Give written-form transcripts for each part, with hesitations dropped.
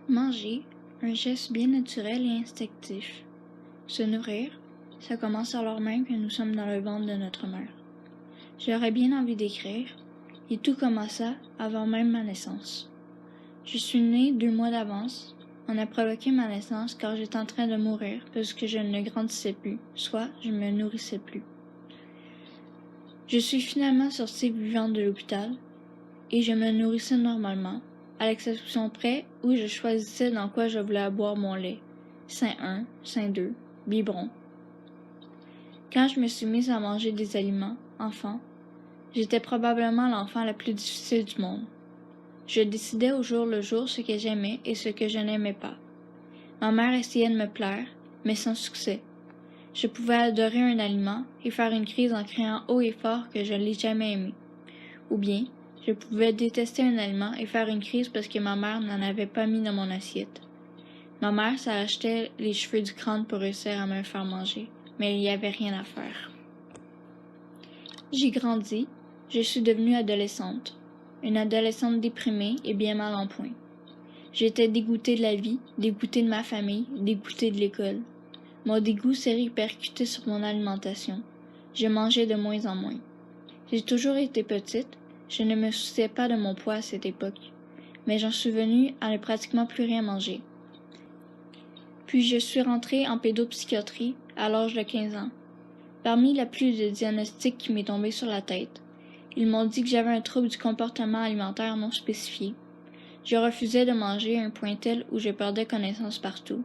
Manger, un geste bien naturel et instinctif. Se nourrir, ça commence alors même que nous sommes dans le ventre de notre mère. J'aurais bien envie d'écrire, et tout commença avant même ma naissance. Je suis née 2 mois d'avance. On a provoqué ma naissance car j'étais en train de mourir parce que je ne grandissais plus, soit je me nourrissais plus. Je suis finalement sortie vivante de l'hôpital et je me nourrissais normalement, à l'exception près où je choisissais dans quoi je voulais boire mon lait. Sein 1, sein 2, biberon. Quand je me suis mise à manger des aliments, enfant, j'étais probablement l'enfant la plus difficile du monde. Je décidais au jour le jour ce que j'aimais et ce que je n'aimais pas. Ma mère essayait de me plaire, mais sans succès. Je pouvais adorer un aliment et faire une crise en criant haut et fort que je ne l'ai jamais aimé. Ou bien, je pouvais détester un aliment et faire une crise parce que ma mère n'en avait pas mis dans mon assiette. Ma mère s'arrachait les cheveux du crâne pour réussir à me faire manger, mais il n'y avait rien à faire. J'ai grandi, je suis devenue adolescente. Une adolescente déprimée et bien mal en point. J'étais dégoûtée de la vie, dégoûtée de ma famille, dégoûtée de l'école. Mon dégoût s'est répercuté sur mon alimentation. Je mangeais de moins en moins. J'ai toujours été petite, je ne me souciais pas de mon poids à cette époque, mais j'en suis venue à ne pratiquement plus rien manger. Puis je suis rentrée en pédopsychiatrie à l'âge de 15 ans. Parmi la pluie de diagnostics qui m'est tombée sur la tête, ils m'ont dit que j'avais un trouble du comportement alimentaire non spécifié. Je refusais de manger à un point tel où je perdais connaissance partout,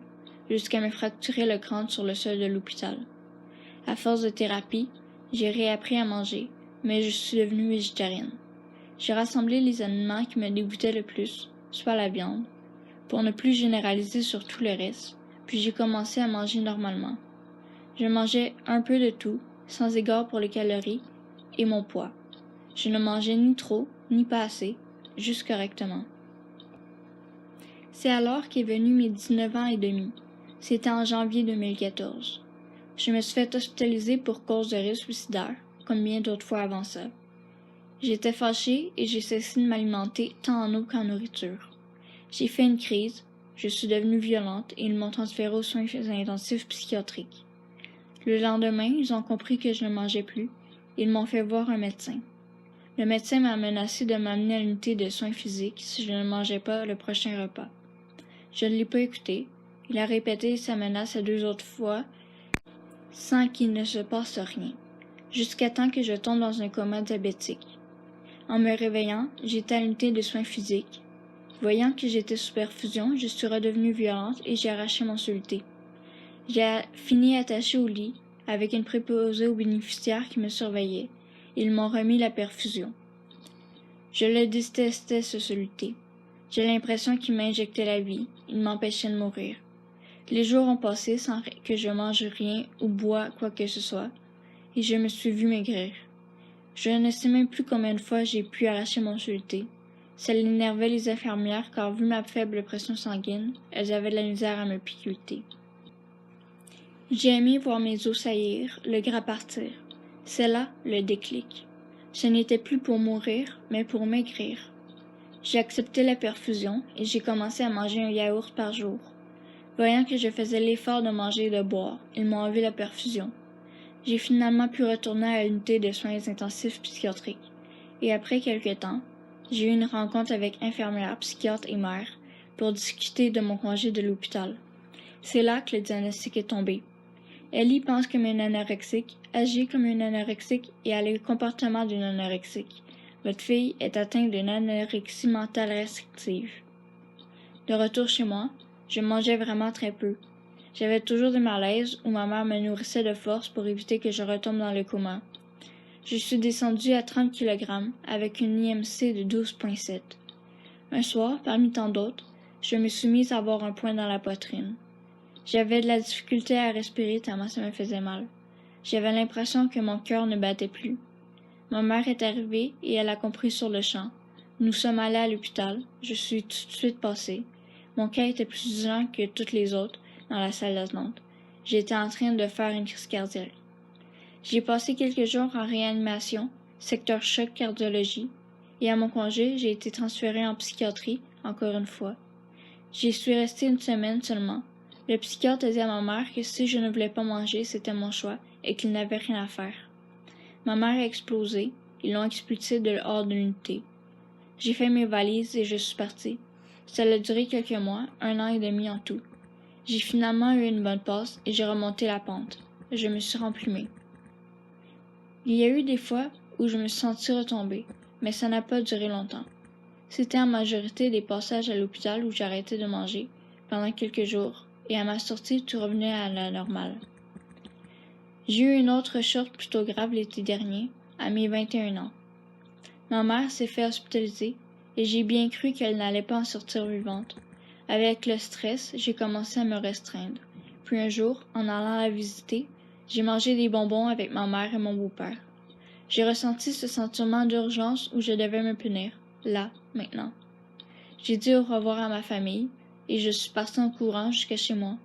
jusqu'à me fracturer le crâne sur le sol de l'hôpital. À force de thérapie, j'ai réappris à manger, mais je suis devenue végétarienne. J'ai rassemblé les aliments qui me dégoûtaient le plus, soit la viande, pour ne plus généraliser sur tout le reste, puis j'ai commencé à manger normalement. Je mangeais un peu de tout, sans égard pour les calories et mon poids. Je ne mangeais ni trop, ni pas assez, juste correctement. C'est alors qu'est venu mes 19 ans et demi. C'était en janvier 2014. Je me suis fait hospitaliser pour cause de risque suicidaire, comme bien d'autres fois avant ça. J'étais fâchée et j'ai cessé de m'alimenter tant en eau qu'en nourriture. J'ai fait une crise, je suis devenue violente et ils m'ont transférée aux soins intensifs psychiatriques. Le lendemain, ils ont compris que je ne mangeais plus. Ils m'ont fait voir un médecin. Le médecin m'a menacé de m'amener à l'unité de soins physiques si je ne mangeais pas le prochain repas. Je ne l'ai pas écouté. Il a répété sa menace à 2 autres fois sans qu'il ne se passe rien, jusqu'à temps que je tombe dans un coma diabétique. En me réveillant, j'étais à l'unité de soins physiques. Voyant que j'étais sous perfusion, je suis redevenue violente et j'ai arraché mon soluté. J'ai fini attachée au lit, avec une préposée aux bénéficiaires qui me surveillait. Ils m'ont remis la perfusion. Je le détestais, ce soluté. J'ai l'impression qu'il m'injectait la vie, il m'empêchait de mourir. Les jours ont passé sans que je mange rien ou bois quoi que ce soit, et je me suis vue maigrir. Je ne sais même plus combien de fois j'ai pu arracher mon soluté. Ça l'énervait les infirmières car, vu ma faible pression sanguine, elles avaient de la misère à me piqueter. J'ai aimé voir mes os saillir, le gras partir. C'est là le déclic. Ce n'était plus pour mourir, mais pour maigrir. J'ai accepté la perfusion et j'ai commencé à manger un yaourt par jour. Voyant que je faisais l'effort de manger et de boire, ils m'ont enlevé la perfusion. J'ai finalement pu retourner à l'unité de soins intensifs psychiatriques. Et après quelque temps, j'ai eu une rencontre avec infirmière, psychiatre et mère pour discuter de mon congé de l'hôpital. C'est là que le diagnostic est tombé. Ellie pense comme une anorexique, agit comme une anorexique et a le comportement d'une anorexique. Votre fille est atteinte d'une anorexie mentale restrictive. De retour chez moi, je mangeais vraiment très peu. J'avais toujours des malaises où ma mère me nourrissait de force pour éviter que je retombe dans le coma. Je suis descendue à 30 kg avec une IMC de 12,7. Un soir, parmi tant d'autres, je me suis mise à avoir un point dans la poitrine. J'avais de la difficulté à respirer tellement ça me faisait mal. J'avais l'impression que mon cœur ne battait plus. Ma mère est arrivée et elle a compris sur le champ. Nous sommes allés à l'hôpital. Je suis tout de suite passée. Mon cas était plus urgent que toutes les autres dans la salle d'attente. J'étais en train de faire une crise cardiaque. J'ai passé quelques jours en réanimation, secteur choc cardiologie, et à mon congé, j'ai été transférée en psychiatrie, encore une fois. J'y suis restée une semaine seulement. Le psychiatre a dit à ma mère que si je ne voulais pas manger, c'était mon choix et qu'il n'avait rien à faire. Ma mère a explosé. Ils l'ont expulsée hors de l'unité. J'ai fait mes valises et je suis partie. Ça a duré quelques mois, 1 an et demi en tout. J'ai finalement eu une bonne passe et j'ai remonté la pente. Je me suis remplumée. Il y a eu des fois où je me suis sentie retomber, mais ça n'a pas duré longtemps. C'était en majorité des passages à l'hôpital où j'arrêtais de manger pendant quelques jours, et à ma sortie, tout revenait à la normale. J'ai eu une autre short plutôt grave l'été dernier, à mes 21 ans. Ma mère s'est fait hospitaliser, et j'ai bien cru qu'elle n'allait pas en sortir vivante. Avec le stress, j'ai commencé à me restreindre. Puis un jour, en allant la visiter, j'ai mangé des bonbons avec ma mère et mon beau-père. J'ai ressenti ce sentiment d'urgence où je devais me punir, là, maintenant. J'ai dit au revoir à ma famille, et je suis partie en courant jusqu'à chez moi.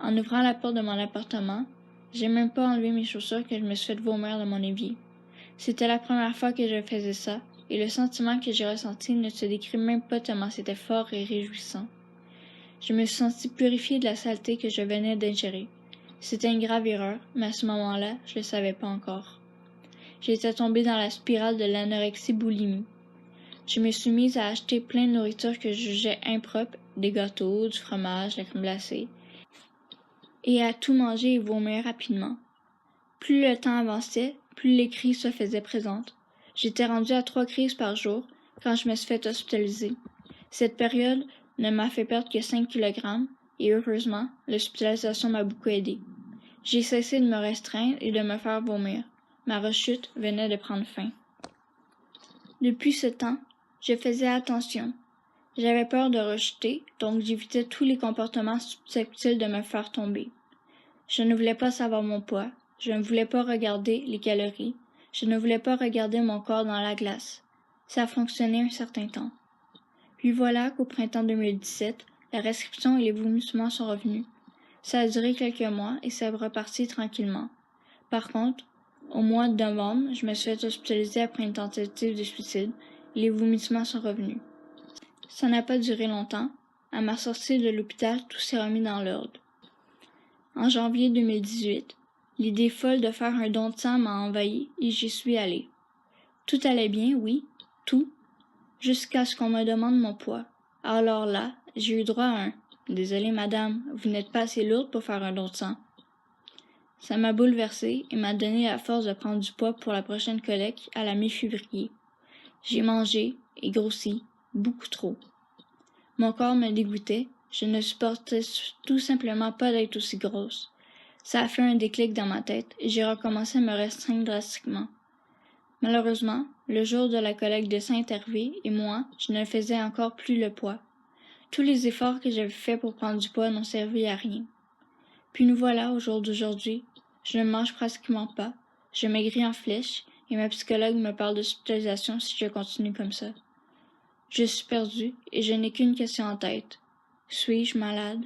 En ouvrant la porte de mon appartement, j'ai même pas enlevé mes chaussures que je me suis fait vomir dans mon évier. C'était la première fois que je faisais ça, et le sentiment que j'ai ressenti ne se décrit même pas tellement c'était fort et réjouissant. Je me suis sentie purifiée de la saleté que je venais d'ingérer. C'était une grave erreur, mais à ce moment-là, je le savais pas encore. J'étais tombée dans la spirale de l'anorexie-boulimie. Je me suis mise à acheter plein de nourriture que je jugeais impropre, des gâteaux, du fromage, la crème glacée, et à tout manger et vomir rapidement. Plus le temps avançait, plus les crises se faisaient présentes. J'étais rendue à 3 crises par jour quand je me suis fait hospitaliser. Cette période ne m'a fait perdre que 5 kg et heureusement, l'hospitalisation m'a beaucoup aidée. J'ai cessé de me restreindre et de me faire vomir. Ma rechute venait de prendre fin. Depuis ce temps, je faisais attention. J'avais peur de rechuter, donc j'évitais tous les comportements susceptibles de me faire tomber. Je ne voulais pas savoir mon poids, je ne voulais pas regarder les calories, je ne voulais pas regarder mon corps dans la glace. Ça a fonctionné un certain temps. Puis voilà qu'au printemps 2017, la restriction et les vomissements sont revenus. Ça a duré quelques mois et ça est reparti tranquillement. Par contre, au mois de novembre, je me suis fait hospitaliser après une tentative de suicide et les vomissements sont revenus. Ça n'a pas duré longtemps. À ma sortie de l'hôpital, tout s'est remis dans l'ordre. En janvier 2018, l'idée folle de faire un don de sang m'a envahi et j'y suis allée. Tout allait bien, oui, tout, jusqu'à ce qu'on me demande mon poids. Alors là, j'ai eu droit à un « Désolée madame, vous n'êtes pas assez lourde pour faire un don de sang ». Ça m'a bouleversée et m'a donné la force de prendre du poids pour la prochaine collecte à la mi-février. J'ai mangé et grossi, beaucoup trop. Mon corps me dégoûtait, je ne supportais tout simplement pas d'être aussi grosse. Ça a fait un déclic dans ma tête et j'ai recommencé à me restreindre drastiquement. Malheureusement, le jour de la collecte de sang est arrivé et moi, je ne faisais encore plus le poids. Tous les efforts que j'avais faits pour prendre du poids n'ont servi à rien. Puis nous voilà au jour d'aujourd'hui. Je ne mange pratiquement pas, je maigris en flèche et ma psychologue me parle d'hospitalisation si je continue comme ça. Je suis perdue et je n'ai qu'une question en tête. Suis-je malade?